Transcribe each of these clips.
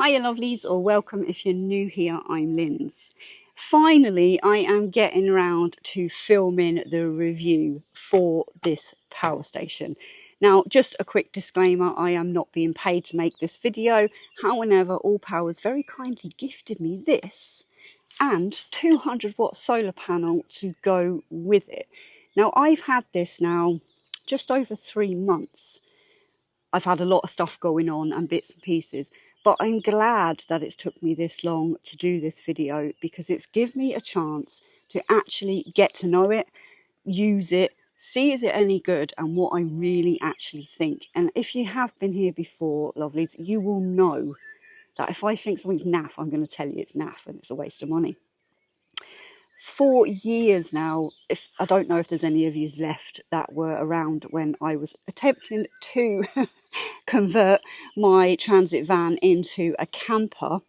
Hiya lovelies, or welcome if you're new here. I'm Lindz. Finally, I am getting around to filming the review for this power station. Now, just a quick disclaimer, I am not being paid to make this video. However, ALLPOWERS very kindly gifted me this and 200 watt solar panel to go with it. Now, I've had this now just over 3 months. I've had a lot of stuff going on and bits and pieces, but I'm glad that it's took me this long to do this video because it's given me a chance to actually get to know it, use it, see is it any good and what I really actually think. And if you have been here before, lovelies, you will know that if I think something's naff, I'm going to tell you it's naff and it's a waste of money. For years now, if I don't know if there's any of you left that were around when I was attempting to convert my transit van into a camper,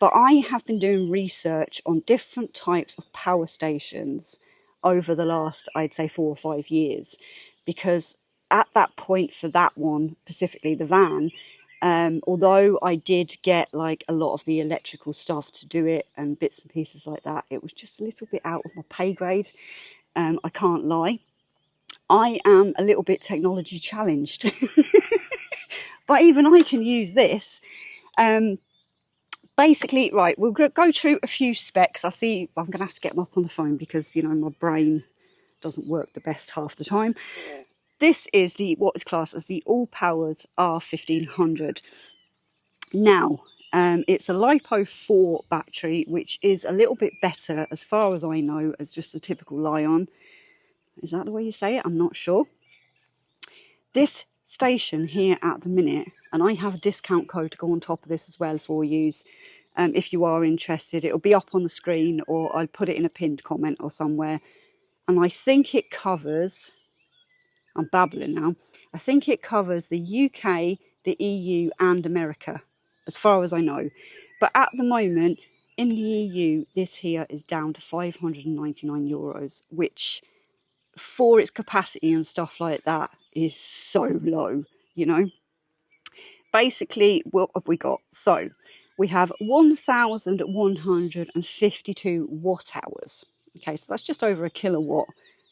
but I have been doing research on different types of power stations over the last, I'd say, 4 or 5 years, because at that point for that one, specifically the van, although I did get like a lot of the electrical stuff to do it and bits and pieces like that, it was just a little bit out of my pay grade. I can't lie. I am a little bit technology challenged, but even I can use this. Basically, right, we'll go through a few specs. I see I'm going to have to get them up on the phone because, you know, my brain doesn't work the best half the time. This is what is classed as the ALLPOWERS R1500. Now, it's a LiPo4 battery, which is a little bit better, as far as I know, as just a typical Li-on. Is that the way you say it? I'm not sure. This station here at the minute, and I have a discount code to go on top of this as well for you. If you are interested, it'll be up on the screen or I'll put it in a pinned comment or somewhere. And I think it covers, I'm babbling now, I think it covers the UK, the EU and America, as far as I know. But at the moment, in the EU, this here is down to €599, which for its capacity and stuff like that is so low, you know. Basically, what have we got? So we have 1,152 watt hours. Okay, so that's just over a kilowatt,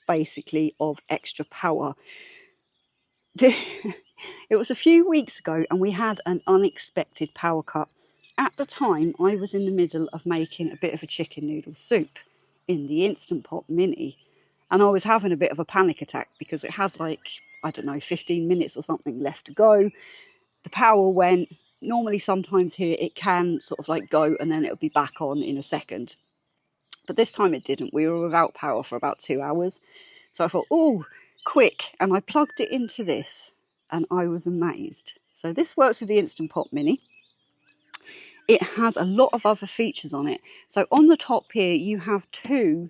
basically, of extra power. It was a few weeks ago and we had an unexpected power cut. At the time, I was in the middle of making a bit of a chicken noodle soup in the Instant Pot Mini. And I was having a bit of a panic attack because it had like, I don't know, 15 minutes or something left to go. The power went. Normally sometimes here it can sort of like go and then it'll be back on in a second. But this time it didn't. We were without power for about 2 hours. So I thought, oh, quick. And I plugged it into this and I was amazed. So this works with the Instant Pot Mini. It has a lot of other features on it. So on the top here you have two,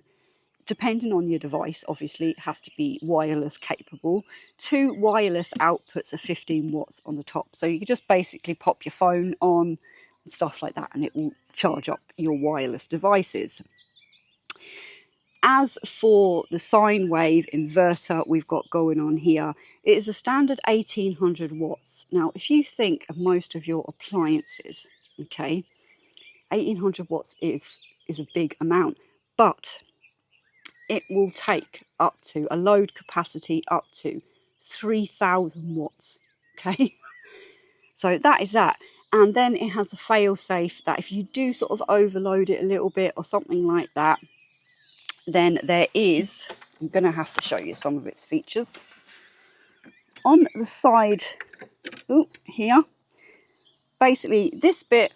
depending on your device, obviously it has to be wireless capable, 2 wireless outputs of 15 watts on the top. So you can just basically pop your phone on and stuff like that and it will charge up your wireless devices. As for the sine wave inverter we've got going on here, it is a standard 1800 watts. Now, if you think of most of your appliances, okay, 1800 watts is a big amount, but it will take up to a load capacity up to 3,000 watts. Okay, so that is that. And then it has a fail safe that if you do sort of overload it a little bit or something like that, then there is, I'm going to have to show you some of its features. On the side, oh, here, basically this bit,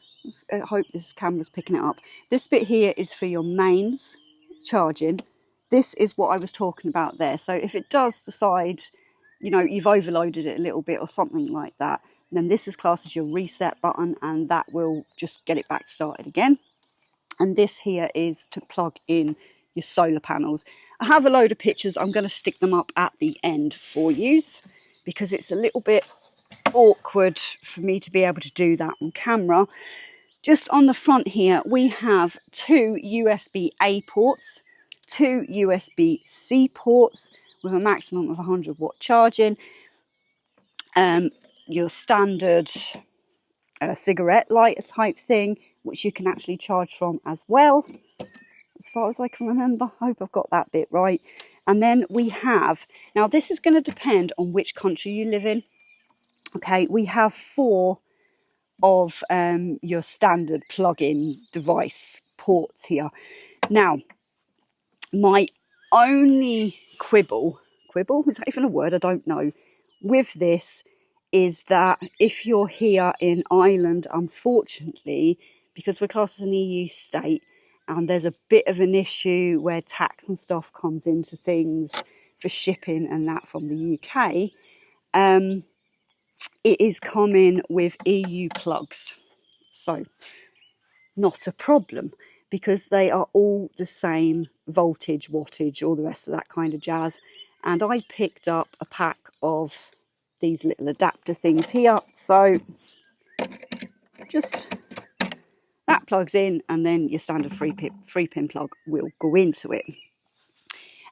I hope this camera's picking it up. This bit here is for your mains charging. This is what I was talking about there. So if it does decide, you know, you've overloaded it a little bit or something like that, then this is classed as your reset button and that will just get it back started again. And this here is to plug in your solar panels. I have a load of pictures. I'm going to stick them up at the end for you because it's a little bit awkward for me to be able to do that on camera. Just on the front here, we have 2 USB-A ports, 2 USB-C ports with a maximum of 100 watt charging. Your standard a cigarette lighter type thing, which you can actually charge from as well, as far as I can remember. I hope I've got that bit right. And then we have, now this is going to depend on which country you live in. Okay, we have 4 of your standard plug-in device ports here. Now, my only quibble, is that even a word? I don't know, with this is that if you're here in Ireland, unfortunately, because we're classed as an EU state, and there's a bit of an issue where tax and stuff comes into things for shipping and that from the UK, it is coming with EU plugs. So, not a problem, because they are all the same voltage, wattage, all the rest of that kind of jazz. And I picked up a pack of these little adapter things here. So just that plugs in, and then your standard 3-pin plug will go into it.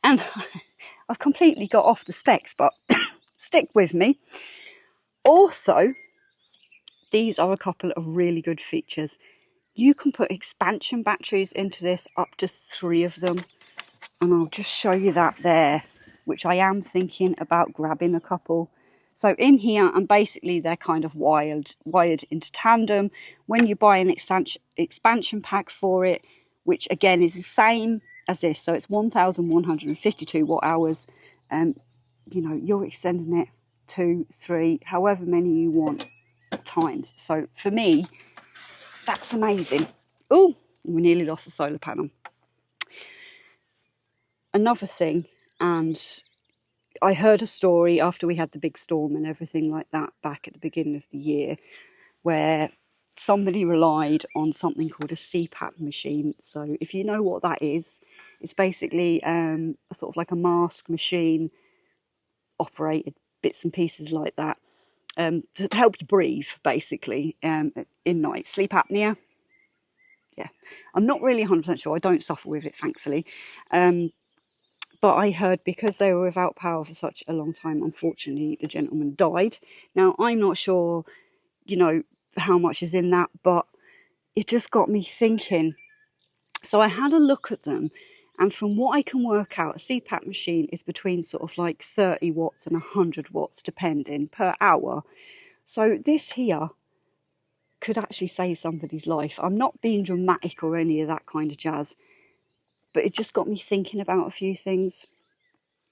And I've completely got off the specs, but stick with me. Also, these are a couple of really good features. You can put expansion batteries into this, up to 3 of them. And I'll just show you that there, which I am thinking about grabbing a couple. So in here, and basically they're kind of wired into tandem. When you buy an expansion pack for it, which again is the same as this, so it's 1,152 watt hours. You know, you're extending it 2, 3, however many you want times. So for me, that's amazing. Oh, we nearly lost the solar panel. Another thing, and I heard a story after we had the big storm and everything like that back at the beginning of the year, where somebody relied on something called a CPAP machine. So if you know what that is, it's basically a sort of like a mask machine, operated bits and pieces like that, to help you breathe, basically, in night. Sleep apnea. Yeah, I'm not really 100% sure. I don't suffer with it, thankfully. But I heard because they were without power for such a long time, unfortunately, the gentleman died. Now, I'm not sure, you know, how much is in that, but it just got me thinking. So I had a look at them, and from what I can work out, a CPAP machine is between sort of like 30 watts and 100 watts, depending, per hour. So this here could actually save somebody's life. I'm not being dramatic or any of that kind of jazz, but it just got me thinking about a few things.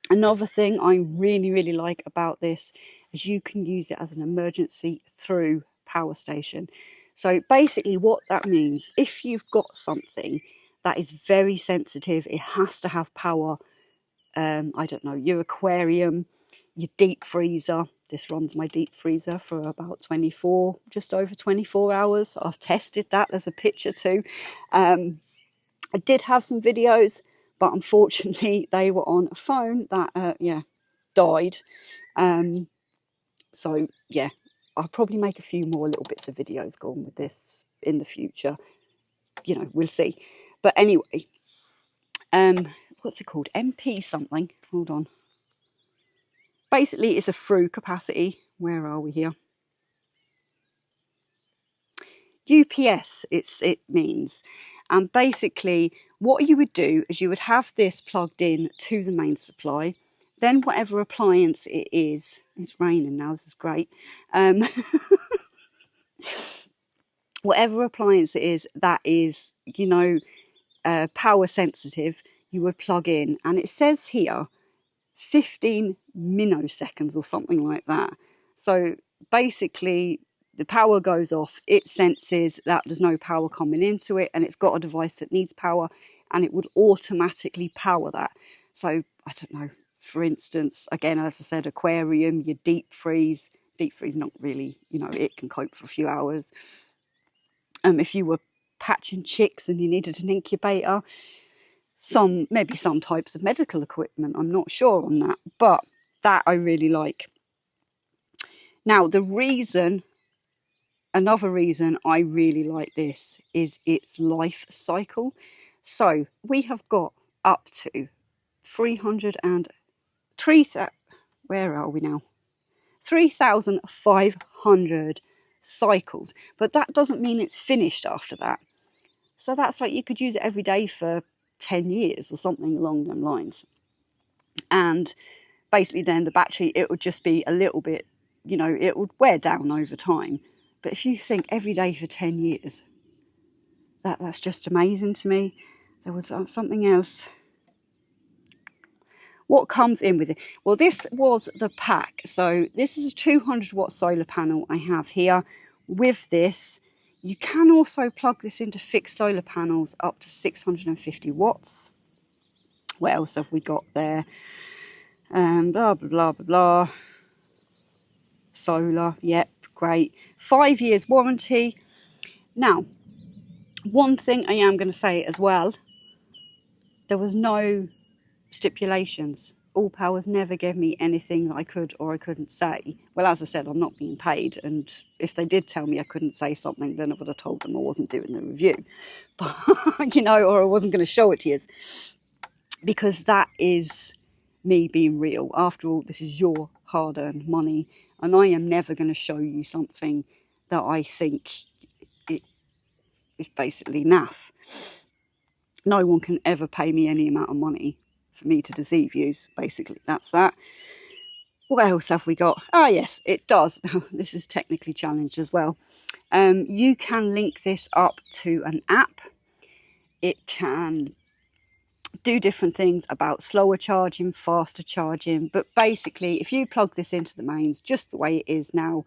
Another thing I really, really like about this is you can use it as an emergency through power station. So basically what that means, if you've got something that is very sensitive, it has to have power. I don't know, your aquarium, your deep freezer. This runs my deep freezer for about 24, just over 24 hours. I've tested that. There's a picture too. I did have some videos, but unfortunately they were on a phone that, died. So yeah, I'll probably make a few more little bits of videos going with this in the future. You know, we'll see. But anyway, what's it called? MP something. Hold on. Basically, it's a through capacity. Where are we here? UPS, it means. And basically, what you would do is you would have this plugged in to the main supply. Then whatever appliance it is, it's raining now, this is great. Whatever appliance it is that is, you know, power sensitive, you would plug in. And it says here 15 minoseconds or something like that. So basically, the power goes off, it senses that there's no power coming into it, and it's got a device that needs power, and it would automatically power that. So, I don't know, for instance, again, as I said, aquarium, your deep freeze not really, you know, it can cope for a few hours. If you were patching chicks and you needed an incubator, maybe some types of medical equipment, I'm not sure on that, but that I really like. Now, another reason I really like this is its life cycle. So we have got up to 3,500 cycles, but that doesn't mean it's finished after that. So that's like, you could use it every day for 10 years or something along them lines. And basically then the battery, it would just be a little bit, you know, it would wear down over time. But if you think every day for 10 years, that's just amazing to me. There was something else. What comes in with it? Well, this was the pack. So this is a 200-watt solar panel I have here. With this, you can also plug this into fixed solar panels up to 650 watts. What else have we got there? Blah, blah, blah, blah, blah. Solar, yep, great. 5 years warranty. Now, one thing I am going to say as well, there was no stipulations. ALLPOWERS never gave me anything that I could or I couldn't say. Well, as I said, I'm not being paid, and if they did tell me I couldn't say something, then I would have told them I wasn't doing the review, but you know, or I wasn't going to show it to you, because that is me being real. After all, this is your hard-earned money, and I am never going to show you something that I think it is basically naff. No one can ever pay me any amount of money for me to deceive you. Basically, that's that. What else have we got? Ah, yes, it does. This is technically challenged as well. You can link this up to an app. It can do different things about slower charging, faster charging, but basically if you plug this into the mains just the way it is now,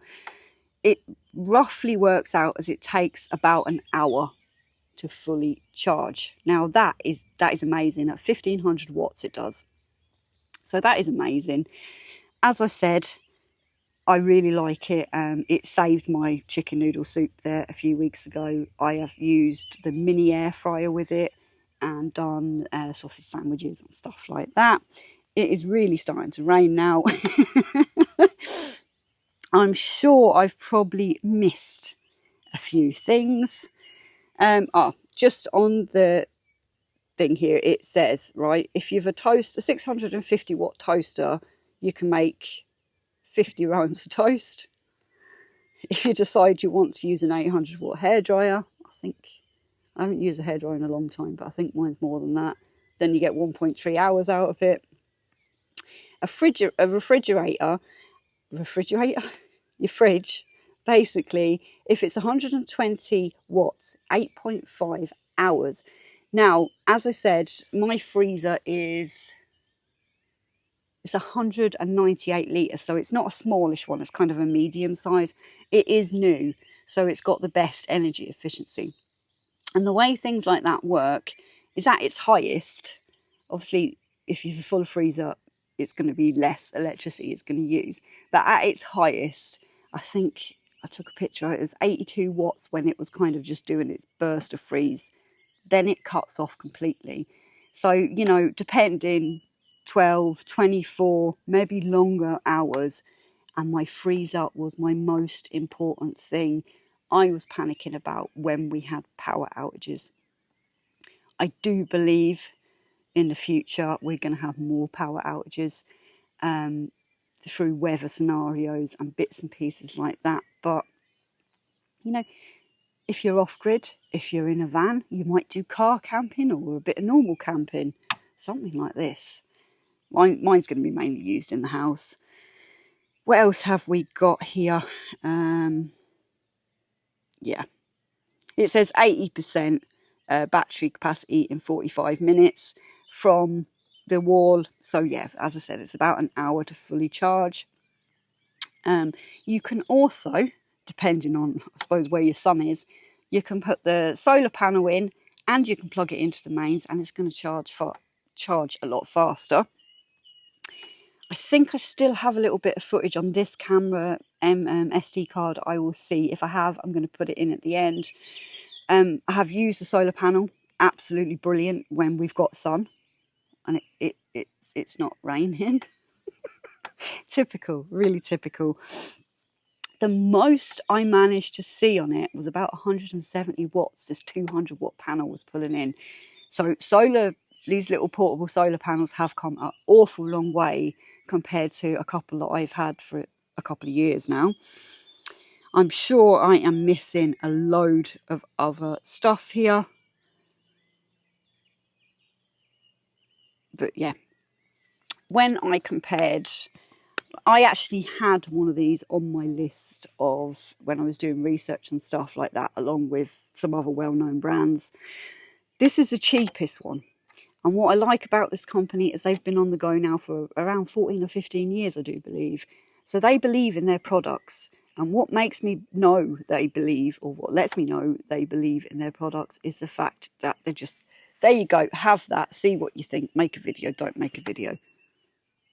it roughly works out as it takes about an hour to fully charge. Now that is amazing. At 1500 watts it does, so that is amazing. As I said, I really like it. It saved my chicken noodle soup there a few weeks ago. I have used the mini air fryer with it and done sausage sandwiches and stuff like that. It is really starting to rain now. I'm sure I've probably missed a few things. Just on the thing here, it says, right, if you have a 650 watt toaster, you can make 50 rounds of toast. If you decide you want to use an 800 watt hairdryer, I haven't used a hairdryer in a long time, but I think mine's more than that. Then you get 1.3 hours out of it. A refrigerator, your fridge, basically, if it's 120 watts, 8.5 hours. Now, as I said, my freezer it's 198 litres, so it's not a smallish one, it's kind of a medium size. It is new, so it's got the best energy efficiency. And the way things like that work is at its highest, obviously, if you have a full freezer, it's going to be less electricity it's going to use. But at its highest, I think I took a picture, it was 82 watts when it was kind of just doing its burst of freeze. Then it cuts off completely. So, you know, depending, 12, 24, maybe longer hours. And my freezer was my most important thing. I was panicking about when we had power outages. I do believe in the future we're going to have more power outages through weather scenarios and bits and pieces like that. But, you know, if you're off-grid, if you're in a van, you might do car camping or a bit of normal camping, something like this. Mine's going to be mainly used in the house. What else have we got here? Yeah. It says 80% battery capacity in 45 minutes from the wall. So yeah, as I said, it's about an hour to fully charge. You can also, depending on, I suppose, where your sun is, you can put the solar panel in and you can plug it into the mains, and it's going to charge a lot faster. I think I still have a little bit of footage on this camera SD card. I will see. If I have, I'm going to put it in at the end. I have used the solar panel. Absolutely brilliant when we've got sun and it's not raining. Typical, really typical. The most I managed to see on it was about 170 watts. This 200 watt panel was pulling in. So these little portable solar panels have come an awful long way compared to a couple that I've had for a couple of years now. I'm sure I am missing a load of other stuff here. But yeah, when I compared, I actually had one of these on my list of when I was doing research and stuff like that, along with some other well-known brands. This is the cheapest one. And what I like about this company is they've been on the go now for around 14 or 15 years, I do believe. So they believe in their products. And what makes me know they believe, or what lets me know they believe in their products, is the fact that they're just, there you go, have that, see what you think, make a video, don't make a video.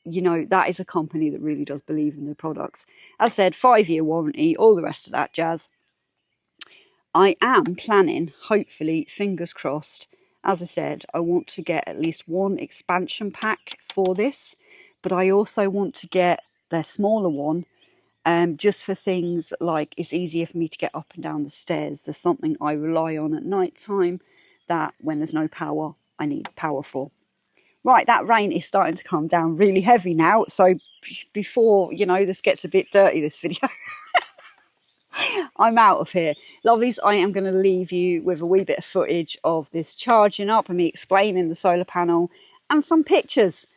You know, that is a company that really does believe in their products. As I said, 5-year warranty, all the rest of that jazz. I am planning, hopefully, fingers crossed, as I said, I want to get at least one expansion pack for this, but I also want to get their smaller one, just for things like it's easier for me to get up and down the stairs. There's something I rely on at night time that when there's no power, I need power for. Right, that rain is starting to come down really heavy now, so before, you know, this gets a bit dirty, this video, I'm out of here. Lovelies, I am going to leave you with a wee bit of footage of this charging up and me explaining the solar panel and some pictures.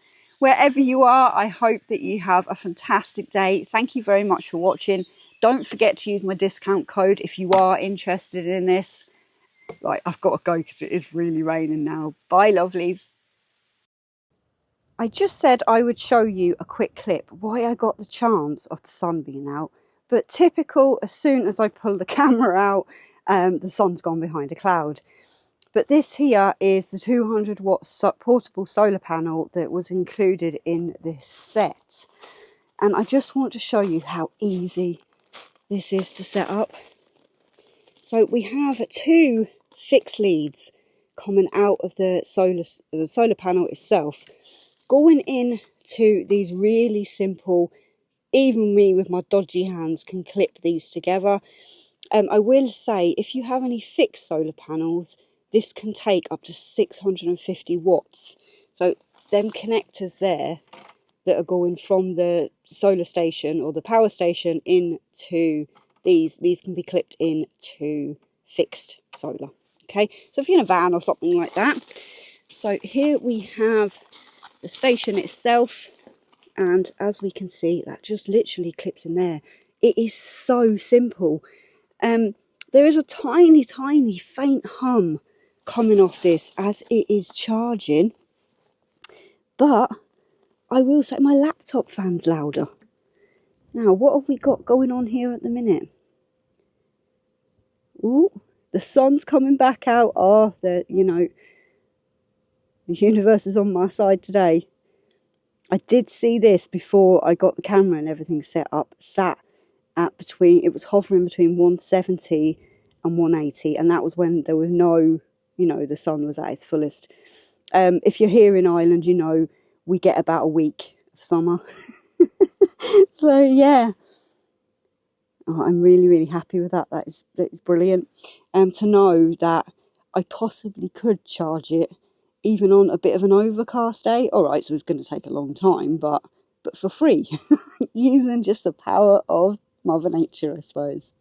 Wherever you are, I hope that you have a fantastic day. Thank you very much for watching. Don't forget to use my discount code if you are interested in this. Right, I've got to go because it is really raining now. Bye, lovelies. I just said I would show you a quick clip why I got the chance of the sun being out, but typical, as soon as I pull the camera out, the sun's gone behind a cloud. But this here is the 200 watt portable solar panel that was included in this set. And I just want to show you how easy this is to set up. So we have 2 fixed leads coming out of the solar panel itself, going in to these really simple, even me with my dodgy hands can clip these together. I will say, if you have any fixed solar panels, this can take up to 650 watts. So them connectors there that are going from the solar station or the power station into these can be clipped into fixed solar. Okay, so if you're in a van or something like that. So here we have the station itself, and as we can see, that just literally clips in there. It is so simple. There is a tiny faint hum coming off this as it is charging, but I will say my laptop fan's louder. Now, what have we got going on here at the minute? Ooh, the sun's coming back out. Oh, the universe is on my side today. I did see this before I got the camera and everything set up, sat at it was hovering between 170 and 180, and that was when there was no, the sun was at its fullest. If you're here in Ireland, we get about a week of summer. So yeah, I'm really happy with that. That is brilliant. To know that I possibly could charge it even on a bit of an overcast day. All right, so it's going to take a long time, but for free, using just the power of Mother Nature, I suppose.